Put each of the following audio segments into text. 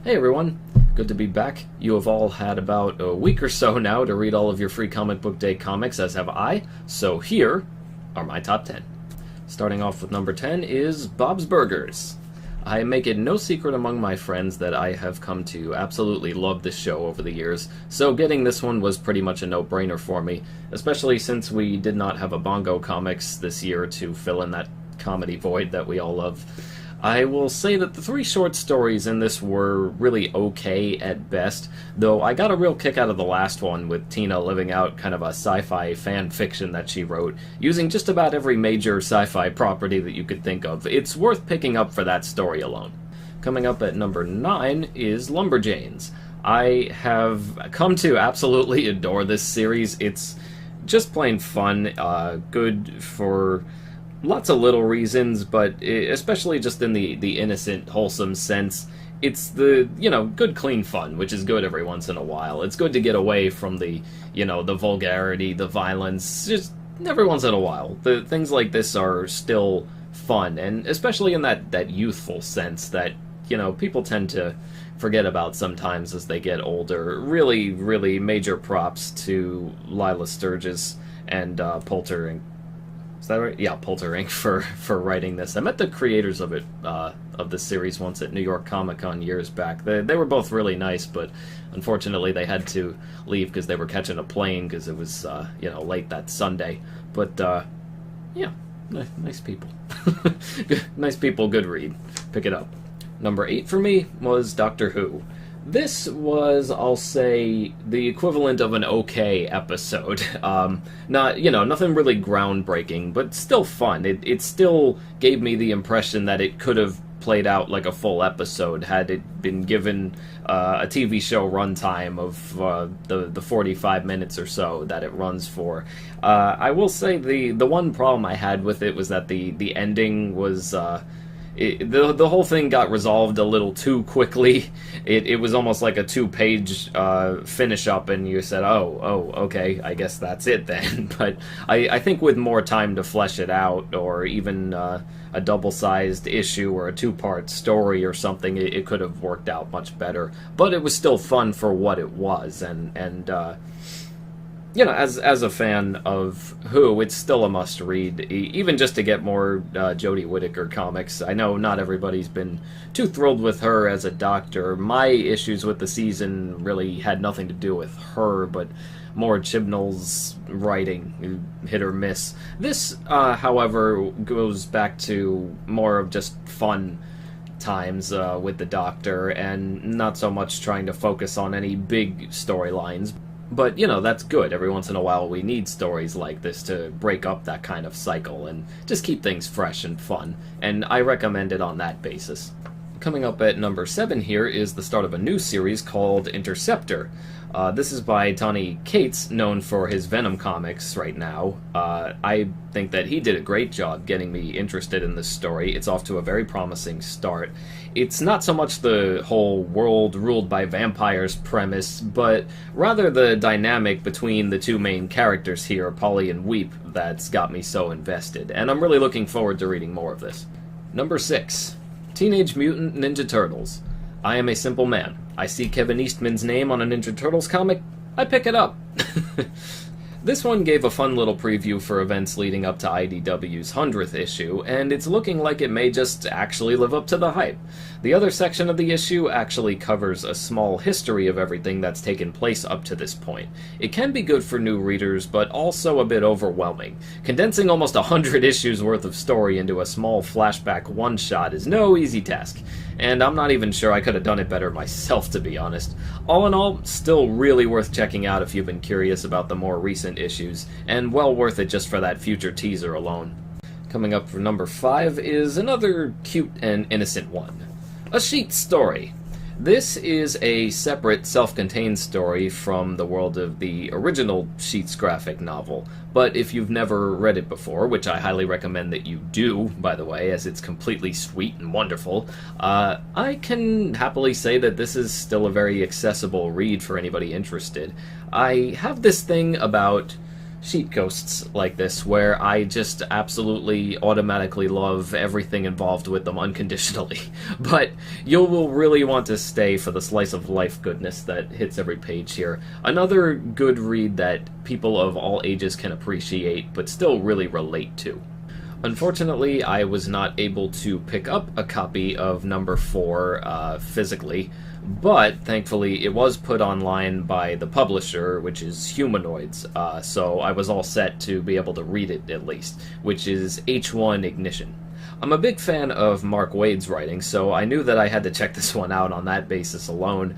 Hey everyone, good to be back. You have all had about a week or so now to read all of your free Comic Book Day comics, as have I, so here are my top 10. Starting off with number 10 is Bob's Burgers. I make it no secret among my friends that I have come to absolutely love this show over the years, so getting this one was pretty much a no-brainer for me, especially since we did not have a Bongo Comics this year to fill in that comedy void that we all love. I will say that the three short stories in this were really okay at best, though I got a real kick out of the last one with Tina living out kind of a sci-fi fan fiction that she wrote, using just about every major sci-fi property that you could think of. It's worth picking up for that story alone. Coming up at number 9 is Lumberjanes. I have come to absolutely adore this series. It's just plain fun, good for lots of little reasons, but especially just in the innocent, wholesome sense. It's the, good clean fun, which is good every once in a while. It's good to get away from the vulgarity, the violence, just every once in a while. The things like this are still fun, and especially in that youthful sense that, people tend to forget about sometimes as they get older. Really, really major props to Lila Sturgis and Poulter Inc. Is that right? Yeah, Poulter Inc. for writing this. I met the creators of it, of the series once at New York Comic Con years back. They were both really nice, but unfortunately they had to leave because they were catching a plane because it was, late that Sunday. But, yeah, nice people. Nice people, good read. Pick it up. Number 8 for me was Doctor Who. This was, I'll say, the equivalent of an okay episode. Nothing really groundbreaking, but still fun. It still gave me the impression that it could have played out like a full episode had it been given a TV show runtime of the 45 minutes or so that it runs for. I will say the one problem I had with it was that the ending was... the whole thing got resolved a little too quickly. It was almost like a 2-page finish up, and you said, oh, okay, I guess that's it then. But I think with more time to flesh it out, or even a double-sized issue or a 2-part story or something, it could have worked out much better. But it was still fun for what it was, and as a fan of Who, it's still a must-read, even just to get more Jodie Whittaker comics. I know not everybody's been too thrilled with her as a Doctor. My issues with the season really had nothing to do with her, but more Chibnall's writing, hit or miss. This, however, goes back to more of just fun times with the Doctor, and not so much trying to focus on any big storylines. But, that's good. Every once in a while we need stories like this to break up that kind of cycle and just keep things fresh and fun, and I recommend it on that basis. Coming up at number 7 here is the start of a new series called Interceptor. This is by Tony Cates, known for his Venom comics right now. I think that he did a great job getting me interested in this story. It's off to a very promising start. It's not so much the whole world ruled by vampires premise, but rather the dynamic between the two main characters here, Polly and Weep, that's got me so invested, and I'm really looking forward to reading more of this. Number 6. Teenage Mutant Ninja Turtles. I am a simple man. I see Kevin Eastman's name on a Ninja Turtles comic, I pick it up. This one gave a fun little preview for events leading up to IDW's 100th issue, and it's looking like it may just actually live up to the hype. The other section of the issue actually covers a small history of everything that's taken place up to this point. It can be good for new readers, but also a bit overwhelming. Condensing almost 100 issues worth of story into a small flashback one-shot is no easy task, and I'm not even sure I could have done it better myself, to be honest. All in all, still really worth checking out if you've been curious about the more recent issues, and well worth it just for that future teaser alone. Coming up for number 5 is another cute and innocent one. A Sheet Story. This is a separate, self-contained story from the world of the original Sheets graphic novel, but if you've never read it before, which I highly recommend that you do, by the way, as it's completely sweet and wonderful, I can happily say that this is still a very accessible read for anybody interested. I have this thing about sheet ghosts like this, where I just absolutely automatically love everything involved with them unconditionally. But you will really want to stay for the slice of life goodness that hits every page here. Another good read that people of all ages can appreciate, but still really relate to. Unfortunately, I was not able to pick up a copy of number 4 physically, but thankfully it was put online by the publisher, which is Humanoids, so I was all set to be able to read it at least, which is H1 Ignition. I'm a big fan of Mark Waid's writing, so I knew that I had to check this one out on that basis alone.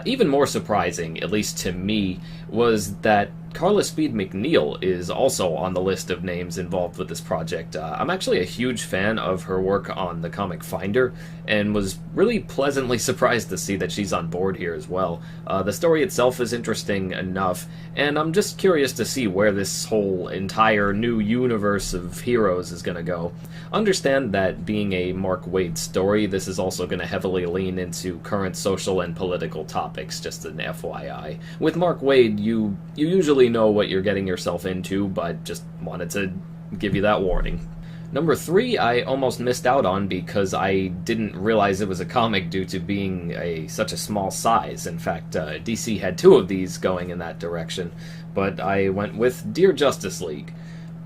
Even more surprising, at least to me, was that Carla Speed McNeil is also on the list of names involved with this project. I'm actually a huge fan of her work on the Comic Finder, and was really pleasantly surprised to see that she's on board here as well. The story itself is interesting enough, and I'm just curious to see where this whole entire new universe of heroes is going to go. Understand that being a Mark Waid story, this is also going to heavily lean into current social and political topics, just an FYI. With Mark Waid, you usually know what you're getting yourself into, but just wanted to give you that warning. Number 3, I almost missed out on because I didn't realize it was a comic due to being such a small size. In fact, DC had 2 of these going in that direction, but I went with Dear Justice League.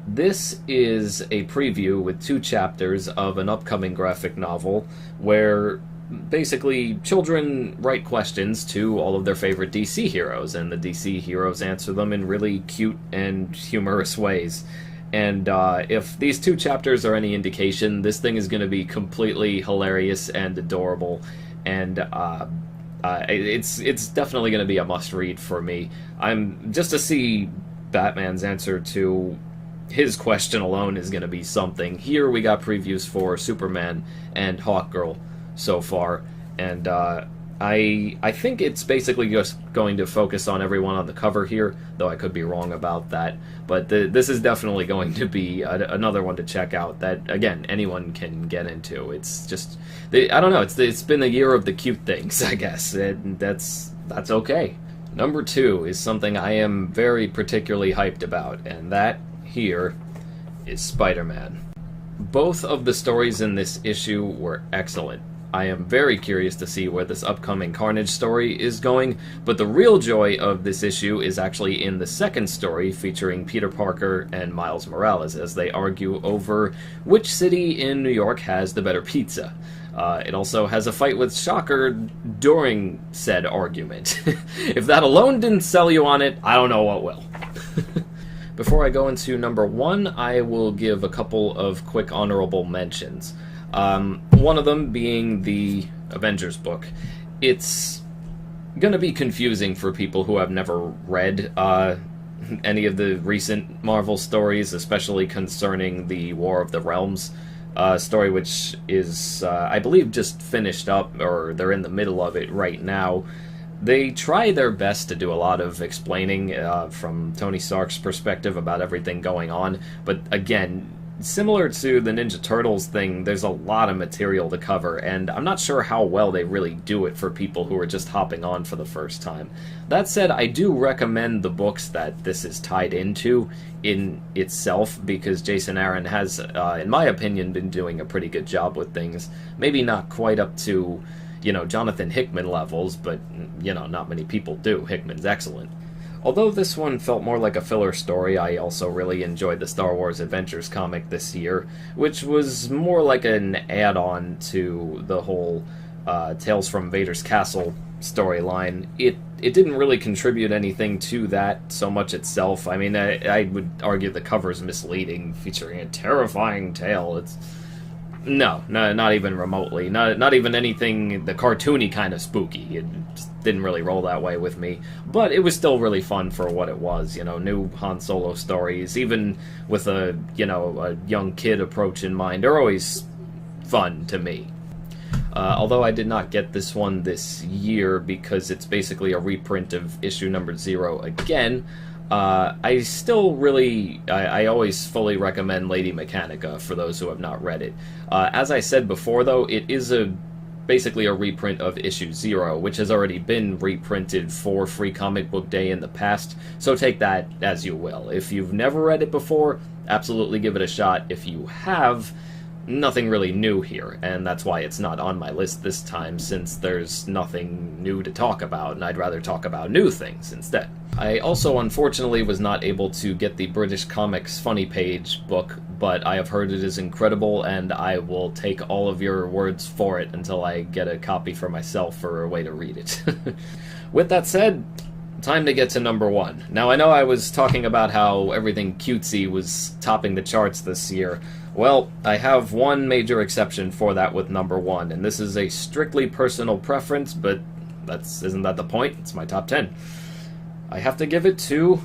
This is a preview with 2 chapters of an upcoming graphic novel where basically children write questions to all of their favorite DC heroes, and the DC heroes answer them in really cute and humorous ways. And if these 2 chapters are any indication, this thing is going to be completely hilarious and adorable, and it's definitely going to be a must-read for me. Just to see Batman's answer to his question alone is going to be something. Here we got previews for Superman and Hawkgirl so far, and I think it's basically just going to focus on everyone on the cover here, though I could be wrong about that. But this is definitely going to be another one to check out that, again, anyone can get into. It's just, I don't know, it's been a year of the cute things, I guess, and that's okay. Number 2 is something I am very particularly hyped about, and that here is Spider-Man. Both of the stories in this issue were excellent. I am very curious to see where this upcoming Carnage story is going, but the real joy of this issue is actually in the second story featuring Peter Parker and Miles Morales as they argue over which city in New York has the better pizza. It also has a fight with Shocker during said argument. If that alone didn't sell you on it, I don't know what will. Before I go into number 1, I will give a couple of quick honorable mentions. One of them being the Avengers book. It's gonna be confusing for people who have never read any of the recent Marvel stories, especially concerning the War of the Realms story, which is, I believe, just finished up, or they're in the middle of it right now. They try their best to do a lot of explaining from Tony Stark's perspective about everything going on, but again, similar to the Ninja Turtles thing, there's a lot of material to cover, and I'm not sure how well they really do it for people who are just hopping on for the first time. That said, I do recommend the books that this is tied into in itself, because Jason Aaron has, in my opinion, been doing a pretty good job with things. Maybe not quite up to, Jonathan Hickman levels, but, not many people do. Hickman's excellent. Although this one felt more like a filler story, I also really enjoyed the Star Wars Adventures comic this year, which was more like an add-on to the whole Tales from Vader's Castle storyline. It didn't really contribute anything to that so much itself. I mean, I would argue the cover's misleading, featuring a terrifying tale. No, not even remotely. Not even anything the cartoony kind of spooky. It just didn't really roll that way with me. But it was still really fun for what it was. New Han Solo stories, even with a young kid approach in mind, are always fun to me. Although I did not get this one this year because it's basically a reprint of issue number 0 again. I still really, I always fully recommend Lady Mechanica for those who have not read it. As I said before, though, it is a basically a reprint of issue 0, which has already been reprinted for Free Comic Book Day in the past, so take that as you will. If you've never read it before, absolutely give it a shot. If you have, nothing really new here, and that's why it's not on my list this time, since there's nothing new to talk about, and I'd rather talk about new things instead. I also unfortunately was not able to get the British Comics Funny Page book, but I have heard it is incredible, and I will take all of your words for it until I get a copy for myself or a way to read it. With that said, time to get to number 1. Now, I know I was talking about how everything cutesy was topping the charts this year. Well, I have one major exception for that with number 1, and this is a strictly personal preference, but isn't that the point? It's my top 10. I have to give it to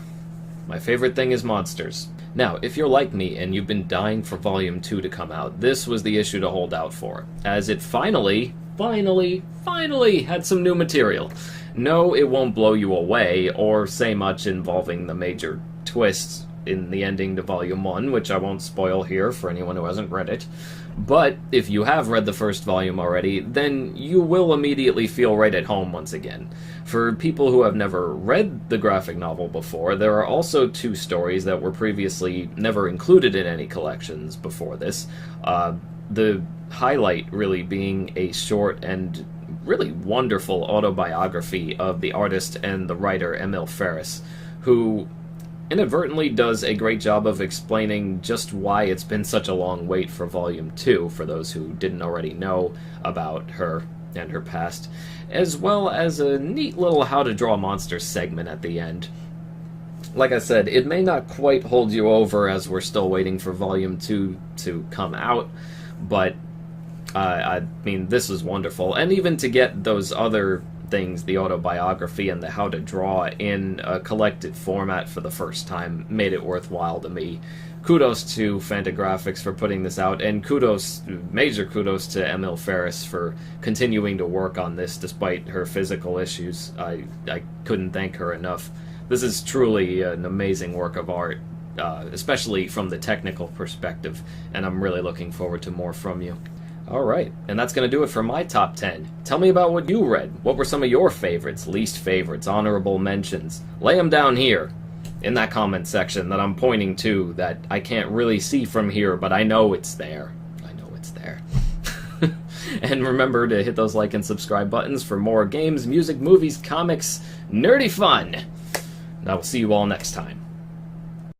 my favorite thing is monsters. Now, if you're like me and you've been dying for Volume 2 to come out, this was the issue to hold out for, as it finally had some new material. No, it won't blow you away or say much involving the major twists in the ending to Volume 1, which I won't spoil here for anyone who hasn't read it. But if you have read the first volume already, then you will immediately feel right at home once again. For people who have never read the graphic novel before, there are also 2 stories that were previously never included in any collections before this. The highlight really being a short and really wonderful autobiography of the artist and the writer Emil Ferris, who inadvertently does a great job of explaining just why it's been such a long wait for Volume 2, for those who didn't already know about her and her past, as well as a neat little How to Draw Monsters segment at the end. Like I said, it may not quite hold you over as we're still waiting for Volume 2 to come out, but I mean, this was wonderful. And even to get those other things, the autobiography and the How to Draw, in a collected format for the first time, made it worthwhile to me. Kudos to Fantagraphics for putting this out, and major kudos to Emil Ferris for continuing to work on this despite her physical issues. I couldn't thank her enough. This is truly an amazing work of art, especially from the technical perspective, and I'm really looking forward to more from you. Alright, and that's going to do it for my top 10. Tell me about what you read. What were some of your favorites, least favorites, honorable mentions? Lay them down here, in that comment section that I'm pointing to, that I can't really see from here, but I know it's there. I know it's there. And remember to hit those like and subscribe buttons for more games, music, movies, comics, nerdy fun. And I will see you all next time.